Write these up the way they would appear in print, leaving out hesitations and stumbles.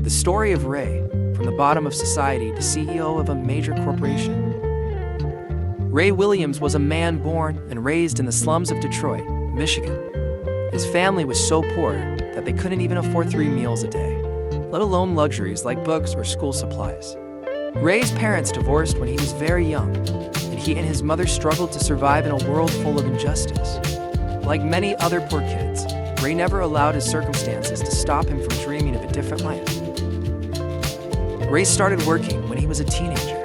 The story of Ray, from the bottom of society to CEO of a major corporation. Ray Williams was a man born and raised in the slums of Detroit, Michigan. His family was so poor that they couldn't even afford 3 meals a day, let alone luxuries like books or school supplies. Ray's parents divorced when he was very young, and he and his mother struggled to survive in a world full of injustice. Like many other poor kids, Ray never allowed his circumstances to stop him from dreaming of a different life. Ray started working when he was a teenager.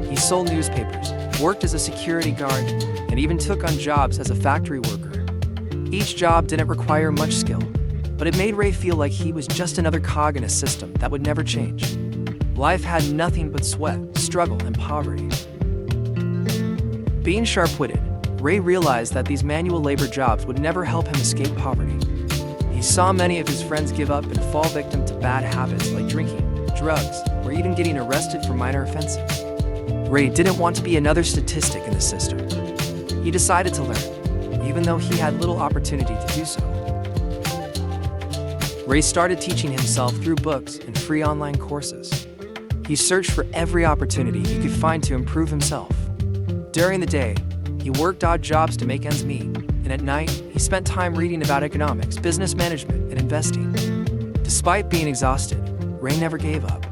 He sold newspapers, worked as a security guard, and even took on jobs as a factory worker. Each job didn't require much skill, but it made Ray feel like he was just another cog in a system that would never change. Life had nothing but sweat, struggle, and poverty. Being sharp-witted, Ray realized that these manual labor jobs would never help him escape poverty. He saw many of his friends give up and fall victim to bad habits like drinking, drugs, or even getting arrested for minor offenses. Ray didn't want to be another statistic in the system. He decided to learn, even though he had little opportunity to do so. Ray started teaching himself through books and free online courses. He searched for every opportunity he could find to improve himself. During the day, he worked odd jobs to make ends meet, and at night, he spent time reading about economics, business management, and investing. Despite being exhausted, Ray never gave up.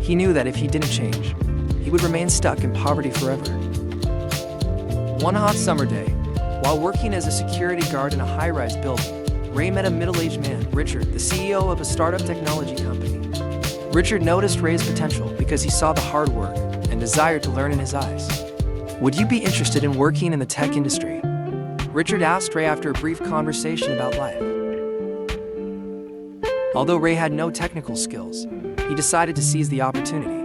He knew that if he didn't change, he would remain stuck in poverty forever. One hot summer day, while working as a security guard in a high-rise building, Ray met a middle-aged man, Richard, the CEO of a startup technology company. Richard noticed Ray's potential because he saw the hard work and desire to learn in his eyes. "Would you be interested in working in the tech industry?" Richard asked Ray after a brief conversation about life. Although Ray had no technical skills, he decided to seize the opportunity.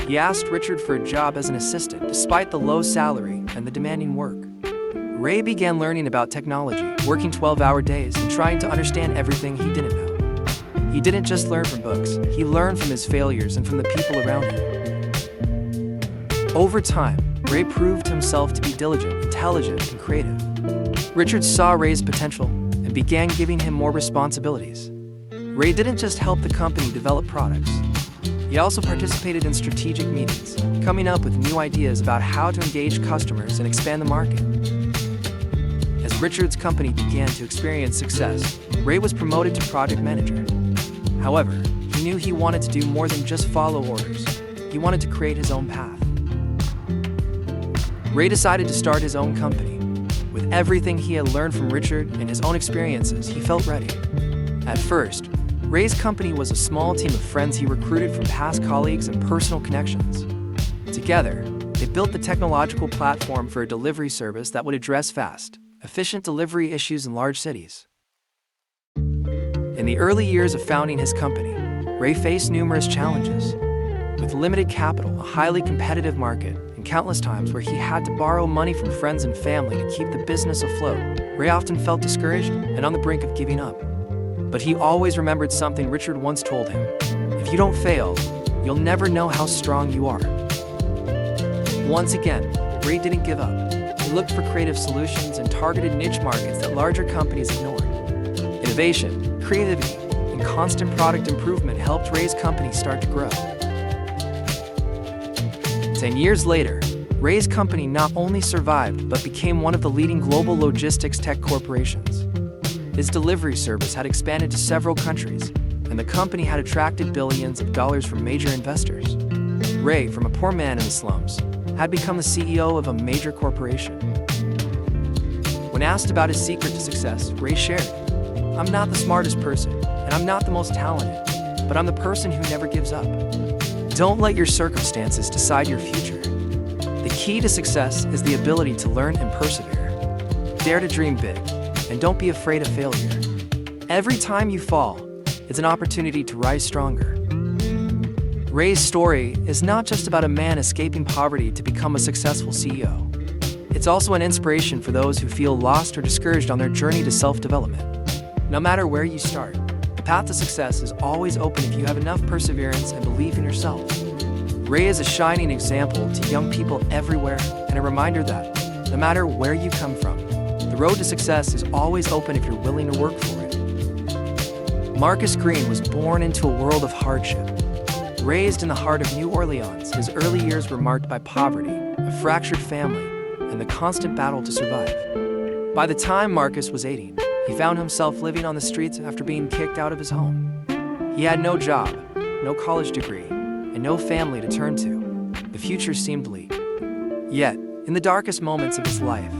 He asked Richard for a job as an assistant despite the low salary and the demanding work. Ray began learning about technology, working 12-hour days and trying to understand everything he didn't know. He didn't just learn from books, he learned from his failures and from the people around him. Over time, Ray proved himself to be diligent, intelligent, and creative. Richard saw Ray's potential and began giving him more responsibilities. Ray didn't just help the company develop products. He also participated in strategic meetings, coming up with new ideas about how to engage customers and expand the market. As Richard's company began to experience success, Ray was promoted to project manager. However, he knew he wanted to do more than just follow orders. He wanted to create his own path. Ray decided to start his own company. With everything he had learned from Richard and his own experiences, he felt ready. At first, Ray's company was a small team of friends he recruited from past colleagues and personal connections. Together, they built the technological platform for a delivery service that would address fast, efficient delivery issues in large cities. In the early years of founding his company, Ray faced numerous challenges. With limited capital, a highly competitive market, and countless times where he had to borrow money from friends and family to keep the business afloat, Ray often felt discouraged and on the brink of giving up. But he always remembered something Richard once told him: "If you don't fail, you'll never know how strong you are." Once again, Ray didn't give up. He looked for creative solutions and targeted niche markets that larger companies ignored. Innovation, creativity, and constant product improvement helped Ray's company start to grow. 10 years later, Ray's company not only survived but became one of the leading global logistics tech corporations. His delivery service had expanded to several countries, and the company had attracted billions of dollars from major investors. Ray, from a poor man in the slums, had become the CEO of a major corporation. When asked about his secret to success, Ray shared, "I'm not the smartest person, and I'm not the most talented, but I'm the person who never gives up." Don't let your circumstances decide your future. The key to success is the ability to learn and persevere. Dare to dream big, and don't be afraid of failure. Every time you fall, it's an opportunity to rise stronger. Ray's story is not just about a man escaping poverty to become a successful CEO. It's also an inspiration for those who feel lost or discouraged on their journey to self-development. No matter where you start, the path to success is always open if you have enough perseverance and belief in yourself. Ray is a shining example to young people everywhere and a reminder that, no matter where you come from, the road to success is always open if you're willing to work for it. Marcus Green was born into a world of hardship. Raised in the heart of New Orleans, his early years were marked by poverty, a fractured family, and the constant battle to survive. By the time Marcus was 18, he found himself living on the streets after being kicked out of his home. He had no job, no college degree, and no family to turn to. The future seemed bleak. Yet, in the darkest moments of his life,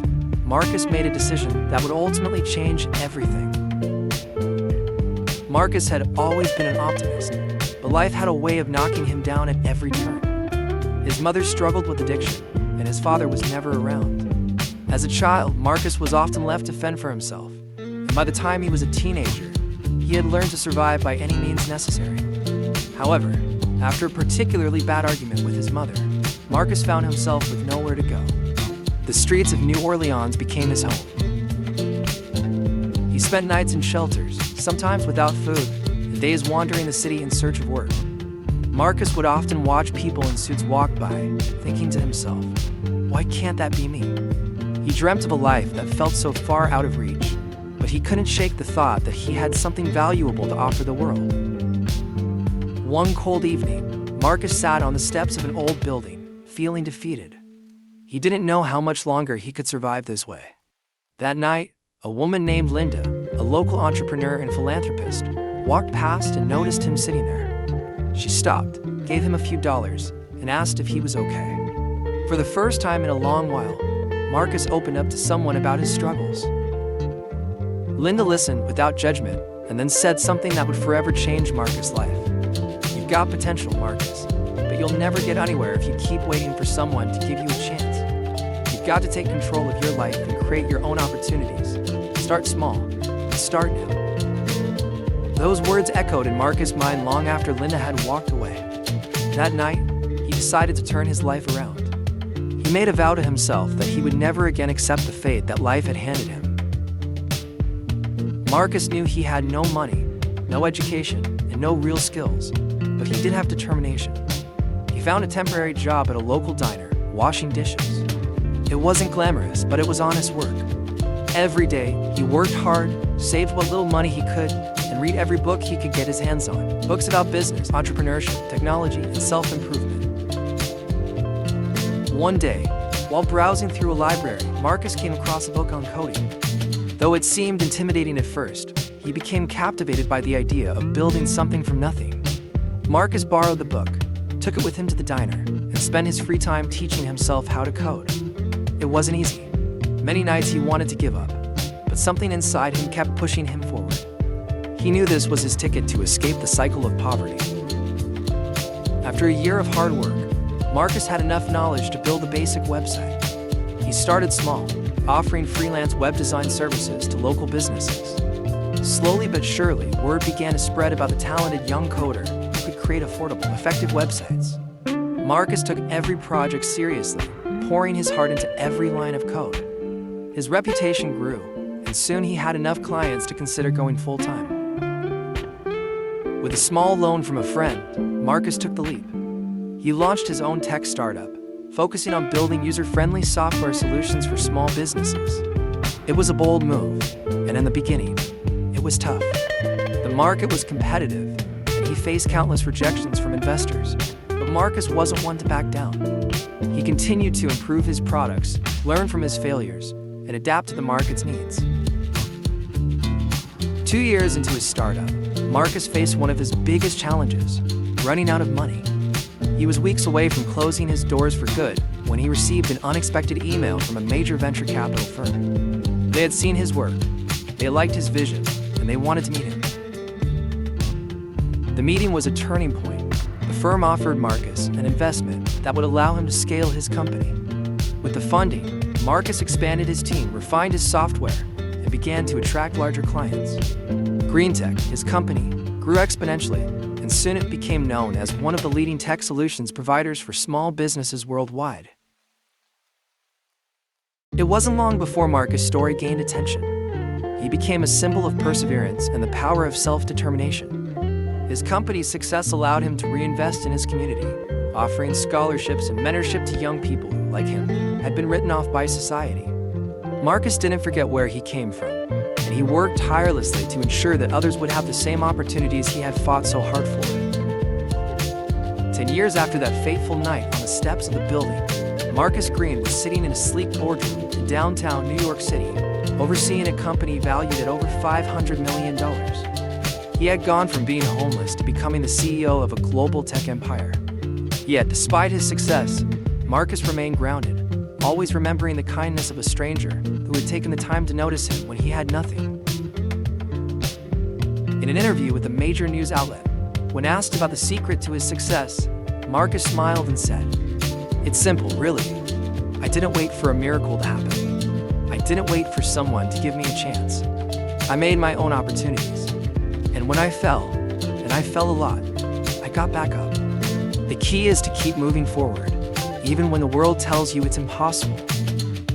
Marcus made a decision that would ultimately change everything. Marcus had always been an optimist, but life had a way of knocking him down at every turn. His mother struggled with addiction, and his father was never around. As a child, Marcus was often left to fend for himself, and by the time he was a teenager, he had learned to survive by any means necessary. However, after a particularly bad argument with his mother, Marcus found himself with nowhere to go. The streets of New Orleans became his home. He spent nights in shelters, sometimes without food, and days wandering the city in search of work. Marcus would often watch people in suits walk by, thinking to himself, "Why can't that be me?" He dreamt of a life that felt so far out of reach, but he couldn't shake the thought that he had something valuable to offer the world. One cold evening, Marcus sat on the steps of an old building, feeling defeated. He didn't know how much longer he could survive this way. That night, a woman named Linda, a local entrepreneur and philanthropist, walked past and noticed him sitting there. She stopped, gave him a few dollars, and asked if he was okay. For the first time in a long while, Marcus opened up to someone about his struggles. Linda listened without judgment and then said something that would forever change Marcus' life. "You've got potential, Marcus, but you'll never get anywhere if you keep waiting for someone to give you a chance. You've got to take control of your life and create your own opportunities. Start small, and start now." Those words echoed in Marcus' mind long after Linda had walked away. That night, he decided to turn his life around. He made a vow to himself that he would never again accept the fate that life had handed him. Marcus knew he had no money, no education, and no real skills, but he did have determination. He found a temporary job at a local diner, washing dishes. It wasn't glamorous, but it was honest work. Every day, he worked hard, saved what little money he could, and read every book he could get his hands on. Books about business, entrepreneurship, technology, and self-improvement. One day, while browsing through a library, Marcus came across a book on coding. Though it seemed intimidating at first, he became captivated by the idea of building something from nothing. Marcus borrowed the book, took it with him to the diner, and spent his free time teaching himself how to code. It wasn't easy. Many nights he wanted to give up, but something inside him kept pushing him forward. He knew this was his ticket to escape the cycle of poverty. After a year of hard work, Marcus had enough knowledge to build a basic website. He started small, offering freelance web design services to local businesses. Slowly but surely, word began to spread about the talented young coder who could create affordable, effective websites. Marcus took every project seriously, pouring his heart into every line of code. His reputation grew, and soon he had enough clients to consider going full-time. With a small loan from a friend, Marcus took the leap. He launched his own tech startup, focusing on building user-friendly software solutions for small businesses. It was a bold move, and in the beginning, it was tough. The market was competitive, and he faced countless rejections from investors, but Marcus wasn't one to back down. He continued to improve his products, learn from his failures, and adapt to the market's needs. 2 years into his startup, Marcus faced one of his biggest challenges, running out of money. He was weeks away from closing his doors for good when he received an unexpected email from a major venture capital firm. They had seen his work, they liked his vision, and they wanted to meet him. The meeting was a turning point. The firm offered Marcus an investment that would allow him to scale his company. With the funding, Marcus expanded his team, refined his software, and began to attract larger clients. GreenTech, his company, grew exponentially, and soon it became known as one of the leading tech solutions providers for small businesses worldwide. It wasn't long before Marcus' story gained attention. He became a symbol of perseverance and the power of self-determination. His company's success allowed him to reinvest in his community, offering scholarships and mentorship to young people who, like him, had been written off by society. Marcus didn't forget where he came from, and and he worked tirelessly to ensure that others would have the same opportunities he had fought so hard for. 10 years after that fateful night on the steps of the building, Marcus Green was sitting in a sleek boardroom in downtown New York City, overseeing a company valued at over $500 million. He had gone from being homeless to becoming the CEO of a global tech empire. Yet, despite his success, Marcus remained grounded, always remembering the kindness of a stranger who had taken the time to notice him when he had nothing. In an interview with a major news outlet, when asked about the secret to his success, Marcus smiled and said, "It's simple, really. I didn't wait for a miracle to happen. I didn't wait for someone to give me a chance. I made my own opportunities. And when I fell, and I fell a lot, I got back up." The key is to keep moving forward, even when the world tells you it's impossible.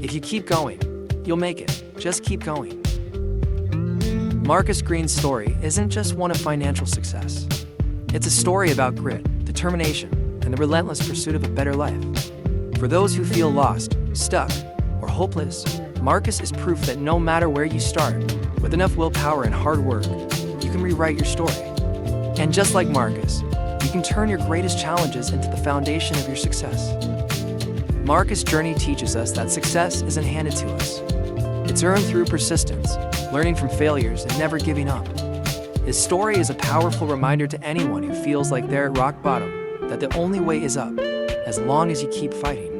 If you keep going, you'll make it. Just keep going. Marcus Green's story isn't just one of financial success. It's a story about grit, determination, and the relentless pursuit of a better life. For those who feel lost, stuck, or hopeless, Marcus is proof that no matter where you start, with enough willpower and hard work, you can rewrite your story. And just like Marcus, you can turn your greatest challenges into the foundation of your success. Marcus' journey teaches us that success isn't handed to us. It's earned through persistence, learning from failures, and never giving up. His story is a powerful reminder to anyone who feels like they're at rock bottom that the only way is up, as long as you keep fighting.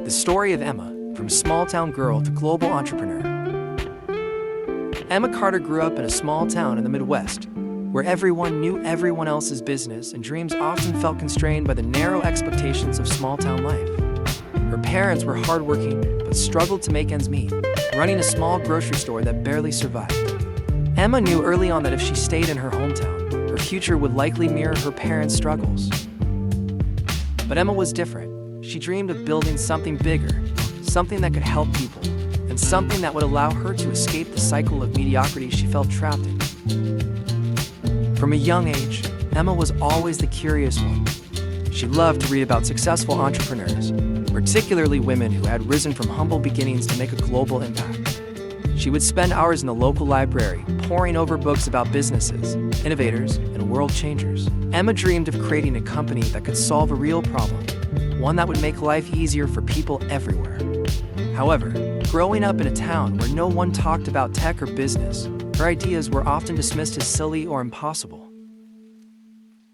The story of Emma, from small-town girl to global entrepreneur. Emma Carter grew up in a small town in the Midwest, where everyone knew everyone else's business and dreams often felt constrained by the narrow expectations of small-town life. Her parents were hardworking, but struggled to make ends meet, running a small grocery store that barely survived. Emma knew early on that if she stayed in her hometown, her future would likely mirror her parents' struggles. But Emma was different. She dreamed of building something bigger, something that could help people, and something that would allow her to escape the cycle of mediocrity she felt trapped in. From a young age, Emma was always the curious one. She loved to read about successful entrepreneurs, particularly women who had risen from humble beginnings to make a global impact. She would spend hours in the local library, poring over books about businesses, innovators, and world changers. Emma dreamed of creating a company that could solve a real problem, one that would make life easier for people everywhere. However, growing up in a town where no one talked about tech or business, her ideas were often dismissed as silly or impossible.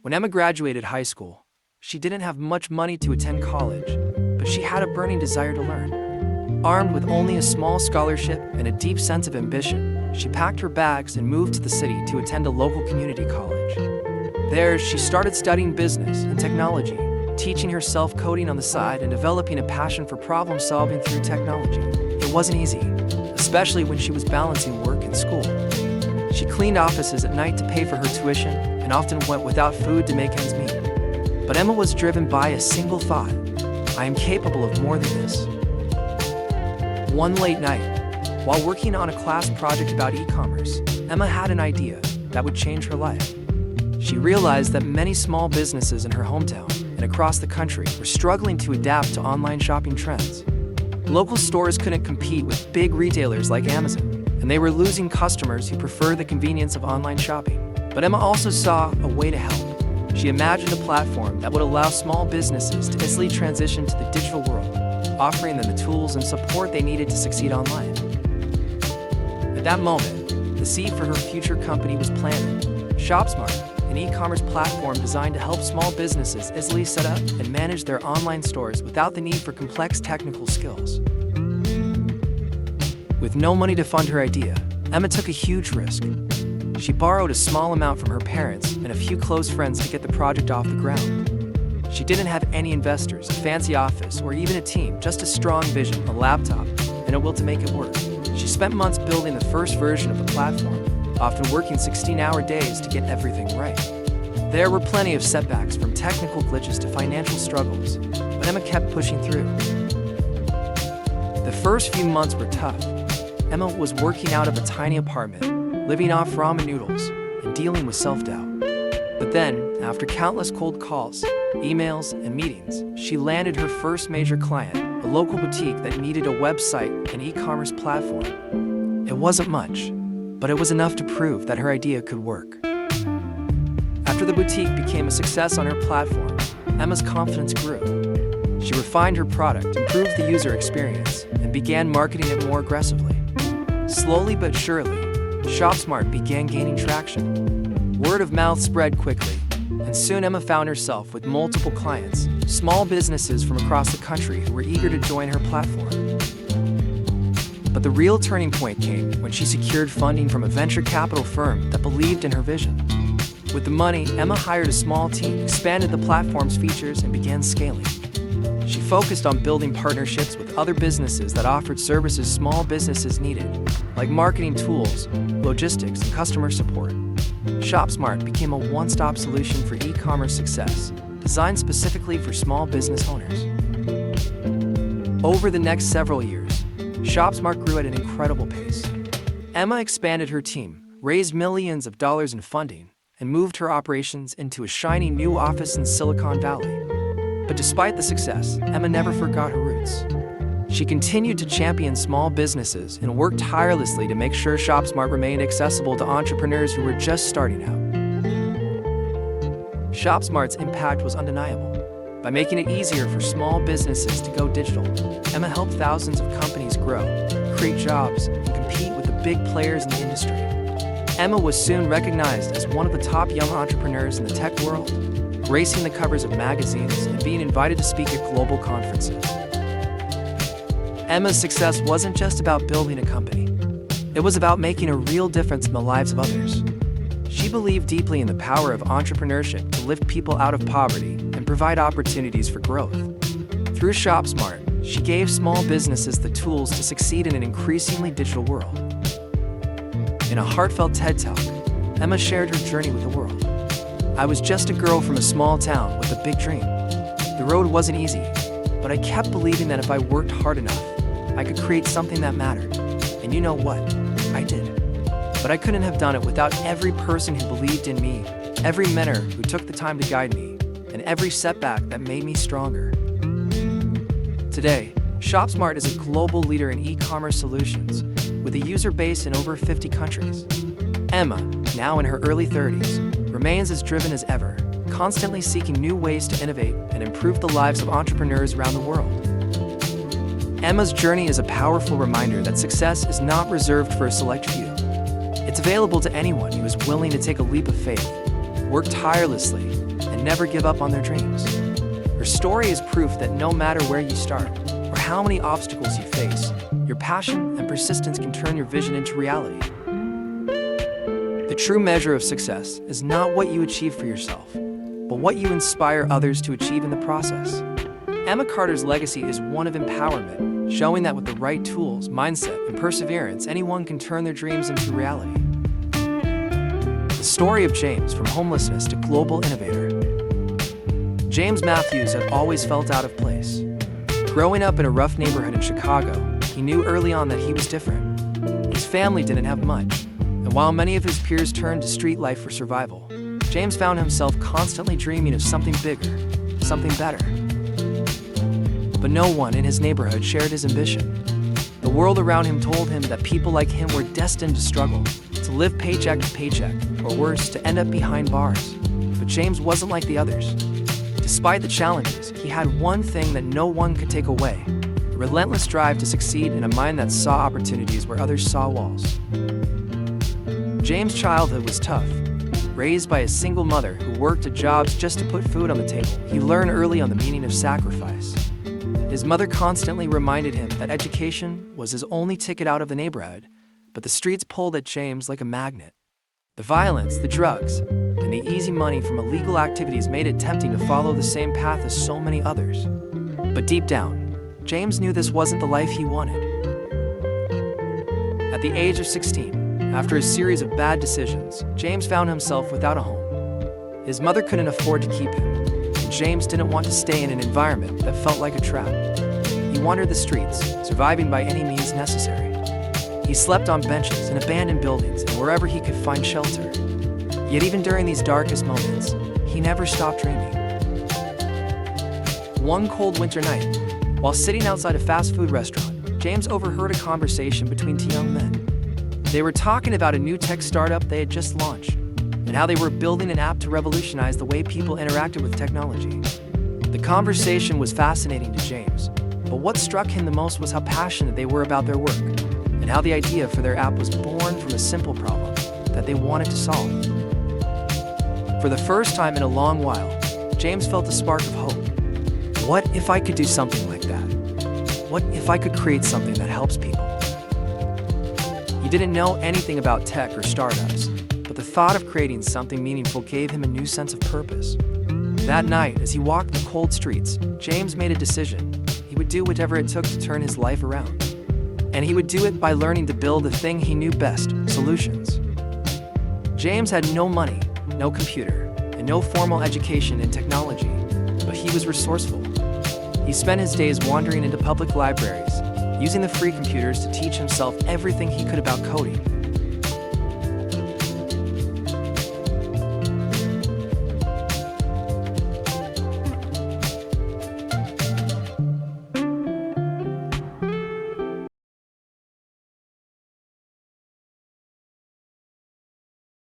When Emma graduated high school, she didn't have much money to attend college, but she had a burning desire to learn. Armed with only a small scholarship and a deep sense of ambition, she packed her bags and moved to the city to attend a local community college. There, she started studying business and technology, teaching herself coding on the side and developing a passion for problem-solving through technology. It wasn't easy, especially when she was balancing work and school. She cleaned offices at night to pay for her tuition and often went without food to make ends meet. But Emma was driven by a single thought: I am capable of more than this. One late night, while working on a class project about e-commerce, Emma had an idea that would change her life. She realized that many small businesses in her hometown and across the country were struggling to adapt to online shopping trends. Local stores couldn't compete with big retailers like Amazon, and they were losing customers who prefer the convenience of online shopping. But Emma also saw a way to help. She imagined a platform that would allow small businesses to easily transition to the digital world, offering them the tools and support they needed to succeed online. At that moment, the seed for her future company was planted. ShopSmart, an e-commerce platform designed to help small businesses easily set up and manage their online stores without the need for complex technical skills. With no money to fund her idea, Emma took a huge risk. She borrowed a small amount from her parents and a few close friends to get the project off the ground. She didn't have any investors, a fancy office, or even a team, just a strong vision, a laptop, and a will to make it work. She spent months building the first version of the platform, often working 16-hour days to get everything right. There were plenty of setbacks, from technical glitches to financial struggles, but Emma kept pushing through. The first few months were tough. Emma was working out of a tiny apartment, living off ramen noodles, and dealing with self-doubt. But then, after countless cold calls, emails, and meetings, she landed her first major client, a local boutique that needed a website and e-commerce platform. It wasn't much, but it was enough to prove that her idea could work. After the boutique became a success on her platform, Emma's confidence grew. She refined her product, improved the user experience, and began marketing it more aggressively. Slowly but surely, ShopSmart began gaining traction. Word of mouth spread quickly, and soon Emma found herself with multiple clients, small businesses from across the country who were eager to join her platform. But the real turning point came when she secured funding from a venture capital firm that believed in her vision. With the money, Emma hired a small team, expanded the platform's features, and began scaling. She focused on building partnerships with other businesses that offered services small businesses needed, like marketing tools, logistics, and customer support. ShopSmart became a one-stop solution for e-commerce success, designed specifically for small business owners. Over the next several years, ShopSmart grew at an incredible pace. Emma expanded her team, raised millions of dollars in funding, and moved her operations into a shiny new office in Silicon Valley. But despite the success, Emma never forgot her roots. She continued to champion small businesses and worked tirelessly to make sure ShopSmart remained accessible to entrepreneurs who were just starting out. ShopSmart's impact was undeniable. By making it easier for small businesses to go digital, Emma helped thousands of companies grow, create jobs, and compete with the big players in the industry. Emma was soon recognized as one of the top young entrepreneurs in the tech world, gracing the covers of magazines and being invited to speak at global conferences. Emma's success wasn't just about building a company. It was about making a real difference in the lives of others. She believed deeply in the power of entrepreneurship to lift people out of poverty and provide opportunities for growth. Through ShopSmart, she gave small businesses the tools to succeed in an increasingly digital world. In a heartfelt TED Talk, Emma shared her journey with the world. "I was just a girl from a small town with a big dream. The road wasn't easy, but I kept believing that if I worked hard enough, I could create something that mattered. And you know what? I did. But I couldn't have done it without every person who believed in me, every mentor who took the time to guide me, and every setback that made me stronger." Today, ShopSmart is a global leader in e-commerce solutions, with a user base in over 50 countries. Emma, now in her early 30s, remains as driven as ever, constantly seeking new ways to innovate and improve the lives of entrepreneurs around the world. Emma's journey is a powerful reminder that success is not reserved for a select few. It's available to anyone who is willing to take a leap of faith, work tirelessly, and never give up on their dreams. Her story is proof that no matter where you start, or how many obstacles you face, your passion and persistence can turn your vision into reality. The true measure of success is not what you achieve for yourself, but what you inspire others to achieve in the process. Emma Carter's legacy is one of empowerment, showing that with the right tools, mindset, and perseverance, anyone can turn their dreams into reality. The story of James, from homelessness to global innovator. James Matthews had always felt out of place. Growing up in a rough neighborhood in Chicago, he knew early on that he was different. His family didn't have much, and while many of his peers turned to street life for survival, James found himself constantly dreaming of something bigger, something better. But no one in his neighborhood shared his ambition. The world around him told him that people like him were destined to struggle, to live paycheck to paycheck, or worse, to end up behind bars. But James wasn't like the others. Despite the challenges, he had one thing that no one could take away: a relentless drive to succeed and a mind that saw opportunities where others saw walls. James' childhood was tough. Raised by a single mother who worked at jobs just to put food on the table, he learned early on the meaning of sacrifice. His mother constantly reminded him that education was his only ticket out of the neighborhood, but the streets pulled at James like a magnet. The violence, the drugs, and the easy money from illegal activities made it tempting to follow the same path as so many others. But deep down, James knew this wasn't the life he wanted. At the age of 16, after a series of bad decisions, James found himself without a home. His mother couldn't afford to keep him, and James didn't want to stay in an environment that felt like a trap. He wandered the streets, surviving by any means necessary. He slept on benches in abandoned buildings and wherever he could find shelter. Yet even during these darkest moments, he never stopped dreaming. One cold winter night, while sitting outside a fast food restaurant, James overheard a conversation between two young men. They were talking about a new tech startup they had just launched, and how they were building an app to revolutionize the way people interacted with technology. The conversation was fascinating to James, but what struck him the most was how passionate they were about their work, and how the idea for their app was born from a simple problem that they wanted to solve. For the first time in a long while, James felt a spark of hope. What if I could do something like that? What if I could create something that helps people? He didn't know anything about tech or startups, but the thought of creating something meaningful gave him a new sense of purpose. That night, as he walked the cold streets, James made a decision. He would do whatever it took to turn his life around. And he would do it by learning to build the thing he knew best, solutions. James had no money, no computer, and no formal education in technology, but he was resourceful. He spent his days wandering into public libraries, using the free computers to teach himself everything he could about coding,